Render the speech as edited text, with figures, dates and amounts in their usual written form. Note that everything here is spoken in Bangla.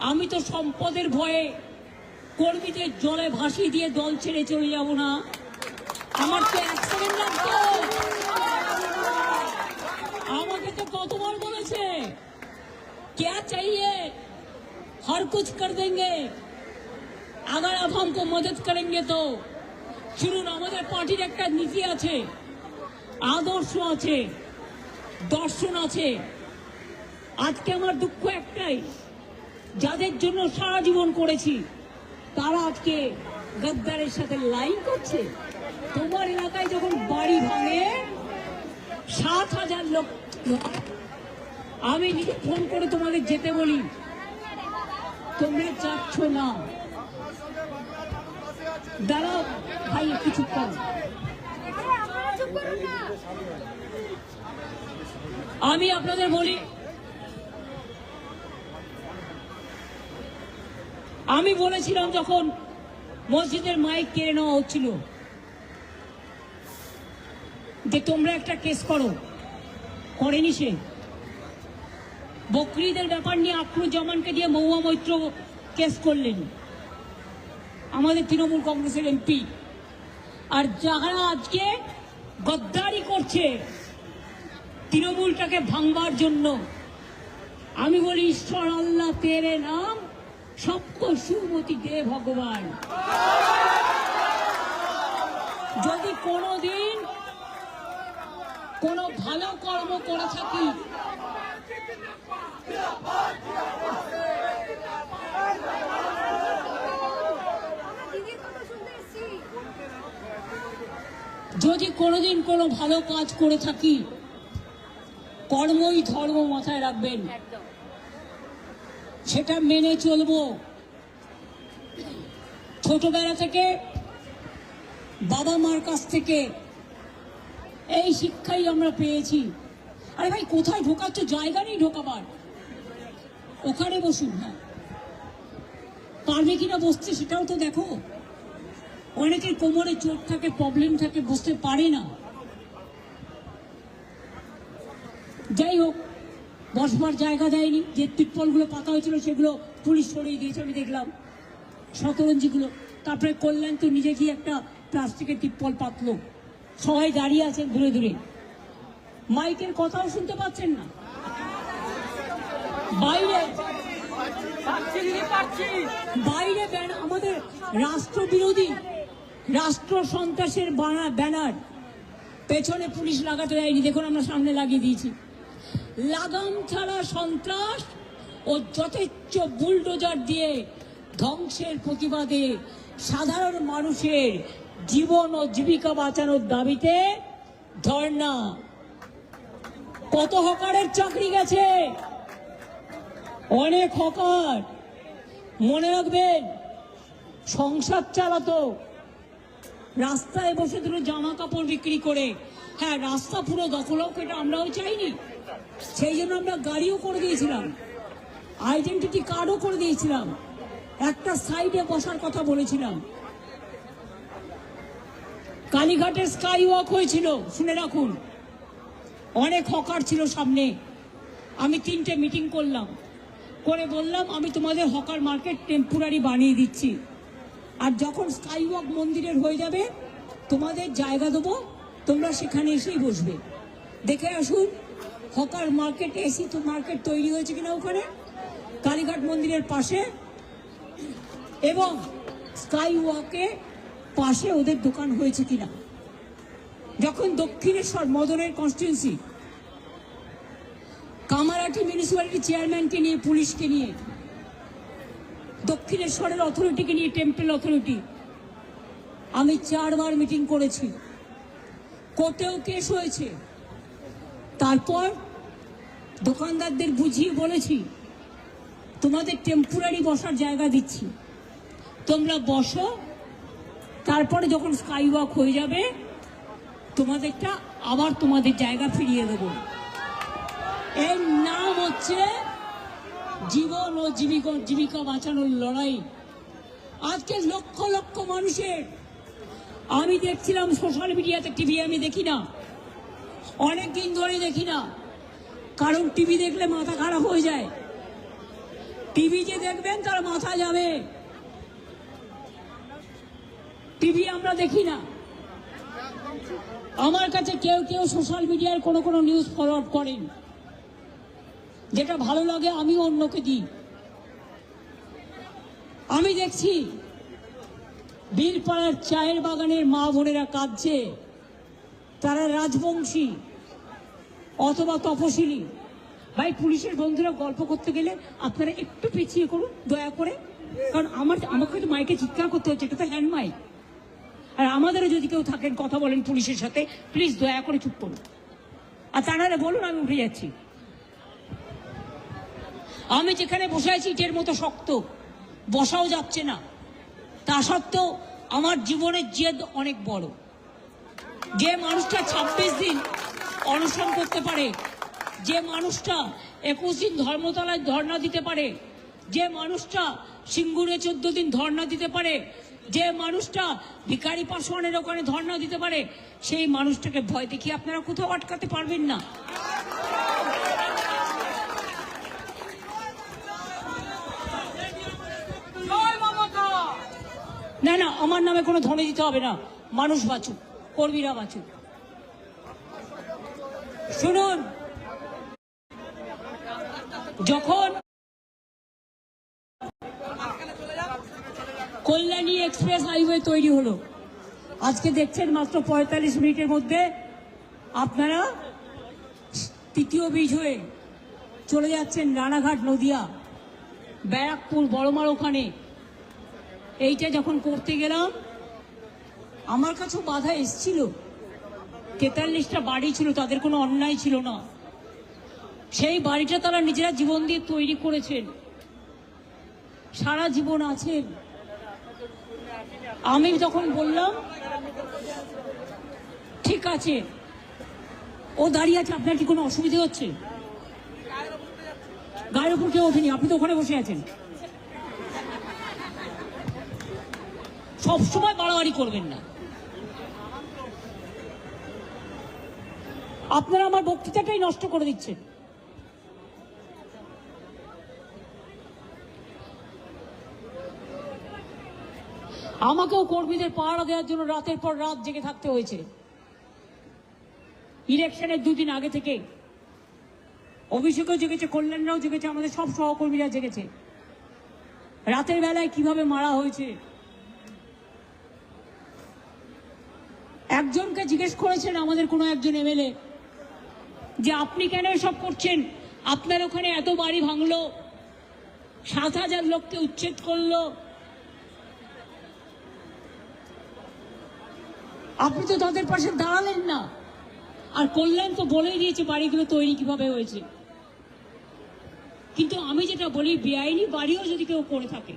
আমি তো সম্পদের ভয়ে কর্মীদের জলে ভাসিয়ে দিয়ে দল ছেড়ে চলে যাব না। আমার তো এক সেকেন্ড লাগতো। আমাকে তো কতবার বলেছে क्या चाहिए हर कुछ कर देंगे अगर आप हमको मदद करेंगे तो। শুনুন, আমাদের পার্টির একটা নীতি আছে, আদর্শ আছে, দর্শন আছে। আজকে আমার দুঃখ একটাই, যাদের জন্য সারা জীবন করেছি তারা আজকে গদ্দারের সাথে লাইন করছে। তোমার এলাকায় যখন বাড়ি ভাঙে 7,000 লোক, আমি নিজে ফোন করে তোমাদের যেতে বলি, তোমরা যাচ্ছ না। দাঁড়াও ভাই, একটু চুপ করো। আমি আপনাদের বলি, আমি বলেছিলাম যখন মসজিদের মাইক কেড়ে নেওয়া হচ্ছিল যে তোমরা একটা কেস করো, করেনি সে। বকরিদের ব্যাপার নিয়ে আখরুজ্জামানকে দিয়ে মহুয়া মৈত্র কেস করলেন, আমাদের তৃণমূল কংগ্রেসের এমপি। আর যারা আজকে গদ্দারি করছে তৃণমূলটাকে ভাঙবার জন্য, আমি বলি ঈশ্বর আল্লাহ তেরে নাম সবকো সুমতি দে ভগবান। যদি কোনোদিন কোনো ভালো কর্ম করে থাকি, যদি কোনোদিন কোনো ভালো কাজ করে থাকি, কর্মই ধর্ম মাথায় রাখবেন, সেটা মেনে চলবো। ছোটবেলা থেকে বাবা মার কাছ থেকে এই শিক্ষাই আমরা পেয়েছি। আরে ভাই, কোথায় ঢোকাচ্ছ? জায়গা নেই ঢোকাবার, ওখানে বসুন। হ্যাঁ, পারবে কিনা বসতে সেটাও তো দেখো। অনেকের কোমরে চোট থাকে, প্রবলেম থাকে, বসতে পারে না। যাই হোক, বসবার জায়গা দেয়নি। যে তিরপলগুলো পাতা হয়েছিল সেগুলো পুলিশ সরিয়ে দিয়েছে, আমি দেখলাম, শতরঞ্জিগুলো। তারপরে কল্যাণ তো নিজে গিয়ে একটা প্লাস্টিকের তিরপল পাতলো। সবাই দাঁড়িয়ে আছেন দূরে দূরে, মাইকের কথাও শুনতে পাচ্ছেন না। বাইরে বাইরে আমাদের রাষ্ট্রবিরোধী, রাষ্ট্র সন্ত্রাসের ব্যানার পেছনে পুলিশ লাগাতে দেয়নি। দেখুন, আমরা সামনে লাগিয়ে দিয়েছি। লাগাম ছাড়া সন্ত্রাস ও যথেচ্ছ বুলডোজার দিয়ে ধ্বংসের প্রতিবাদে সাধারণ মানুষের জীবন ও জীবিকা বাঁচানোর দাবিতে ধর্ণা। কত হকারের চাকরি গেছে, অনেক হকার। মনে রাখবেন, সংসার চালাতো রাস্তায় বসে দুটো জামা কাপড় বিক্রি করে। হ্যাঁ, রাস্তা পুরো দখল হোক, এটা আমরাও চাইনি। সেই জন্য আমরা গাড়িও করে দিয়েছিলাম, আইডেন্টিটি কার্ডও করে দিয়েছিলাম, একটা সাইডে বসার কথা বলেছিলাম। কালীঘাটের স্কাই ওয়াক হয়েছিল, শুনে রাখুন। অনেক হকার ছিল সামনে। আমি 3টে মিটিং করলাম, করে বললাম আমি তোমাদের হকার মার্কেট টেম্পোরারি বানিয়ে দিচ্ছি, আর যখন স্কাই ওয়াক মন্দিরের হয়ে যাবে তোমাদের জায়গা দেবো, তোমরা সেখানে এসেই বসবে। দেখে আসুন হকার মার্কেট, এসি তো মার্কেট তৈরি হয়েছে কিনা ওখানে কালীঘাট মন্দিরের পাশে, এবং স্কাই ওয়াকে পাশে ওদের দোকান হয়েছে কিনা। যখন দক্ষিণেশ্বর মদনের কনস্টিটুয়েন্সি, কামারহাটি মিউনিসিপ্যালিটি চেয়ারম্যানকে নিয়ে, পুলিশকে নিয়ে, দক্ষিণেশ্বরের অথরিটিকে নিয়ে, টেম্পল অথরিটি, আমি 4 বার মিটিং করেছি। কোর্টেও কেস হয়েছে। তারপর দোকানদারদের বুঝিয়ে বলেছি তোমাদের টেম্পোরারি বসার জায়গা দিচ্ছি, তোমরা বসো, তারপরে যখন স্কাই ওয়াক হয়ে যাবে তোমাদেরটা আবার তোমাদের জায়গা ফিরিয়ে দেব। এর নাম হচ্ছে জীবন ও জীবিকা বাঁচানোর লড়াই। আজকে লক্ষ লক্ষ মানুষের, আমি দেখছিলাম সোশ্যাল মিডিয়াতে, টিভি আমি দেখি না, অনেকদিন ধরে দেখি না, কারণ টিভি দেখলে মাথা খারাপ হয়ে যায়। টিভি যে দেখবেন তার মাথা যাবে। টিভি আমরা দেখি না। আমার কাছে কেউ কেউ সোশ্যাল মিডিয়ার কোনো নিউজ ফরওয়ার্ড করেন, যেটা ভালো লাগে আমি অন্যকে দিই। আমি দেখছি বীরপাড়ার চায়ের বাগানের মা বোনেরা কাঁদছে, তারা রাজবংশী অথবা তপশিলি। ভাই, পুলিশের বন্ধুরা গল্প করতে গেলে আপনারা একটু পিছিয়ে করুন দয়া করে, কারণ আমাকে তো মাইকে চিৎকার করতে হচ্ছে, এটা তো হ্যান্ড মাইক। আর আমাদেরও যদি কেউ থাকেন কথা বলেন পুলিশের সাথে, প্লিজ দয়া করে চুপ করুন। আর তারা বলুন, আমি উঠে যাচ্ছি। আমি যেখানে বসে আছি ইটের মতো শক্ত, বসাও যাচ্ছে না। তা সত্ত্বেও আমার জীবনের জেদ অনেক বড়। যে মানুষটা 26 দিন অনশন করতে পারে, যে মানুষটা 21 দিন ধর্মতলায় ধর্ণা দিতে পারে, যে মানুষটা সিঙ্গুরে 14 দিন ধর্ণা দিতে পারে, যে মানুষটা ভিখারি পাসওয়ানের ওখানে ধর্ণা দিতে পারে, সেই মানুষটাকে ভয় দেখিয়ে আপনারা কোথাও আটকাতে পারবেন না। না না, আমার নামে কোনো ধ্বনি দিতে হবে না। মানুষ বাঁচুক, কর্মীরা বাঁচুক। শুনুন, যখন কল্যাণী এক্সপ্রেস হাইওয়ে তৈরি হলো, আজকে দেখছেন মাত্র 45 মিনিটের মধ্যে আপনারা তৃতীয় ব্রিজ হয়ে চলে যাচ্ছেন রানাঘাট, নদিয়া, ব্যারাকপুর, বড়মার ওখানে। এইটা যখন করতে গেলাম আমার কাছেও বাধা এসছিল। 43টা বাড়ি ছিল, তাদের কোনো অন্যায় ছিল না। সেই বাড়িটা তারা নিজেরা জীবন দিয়ে তৈরি করেছেন, সারা জীবন আছেন। আমি তখন বললাম ঠিক আছে, ও দাঁড়িয়ে আছে, আপনার কি কোনো অসুবিধা হচ্ছে? গায়ের উপর কেউ ওঠেনি, আপনি তো ওখানে বসে আছেন। সবসময় বাড়াবাড়ি করবেন না। আপনারা আমার বক্তৃতাটাই নষ্ট করে দিচ্ছেন। আমাকেও কর্মীদের পাহারা দেওয়ার জন্য রাতের পর রাত জেগে থাকতে হয়েছে। ইলেকশনের 2 দিন আগে থেকে অভিষেকও জেগেছে, কল্যাণরাও জেগেছে, আমাদের সব সহকর্মীরা জেগেছে। রাতের বেলায় কিভাবে মারা হয়েছে, একজনকে জিজ্ঞেস করেছেন আমাদের কোনো একজন এমএলএ যে আপনি কেন এসব করছেন? আপনার ওখানে এত বাড়ি ভাঙলো, 7,000 লোককে উচ্ছেদ করলো, আপনি তো তাদের পাশে দাঁড়ালেন না। আর কল্যাণ তো বলেই দিয়েছে বাড়িগুলো তৈরি কিভাবে হয়েছে। কিন্তু আমি যেটা বলি, বেআইনি বাড়িও যদি কেউ করে থাকে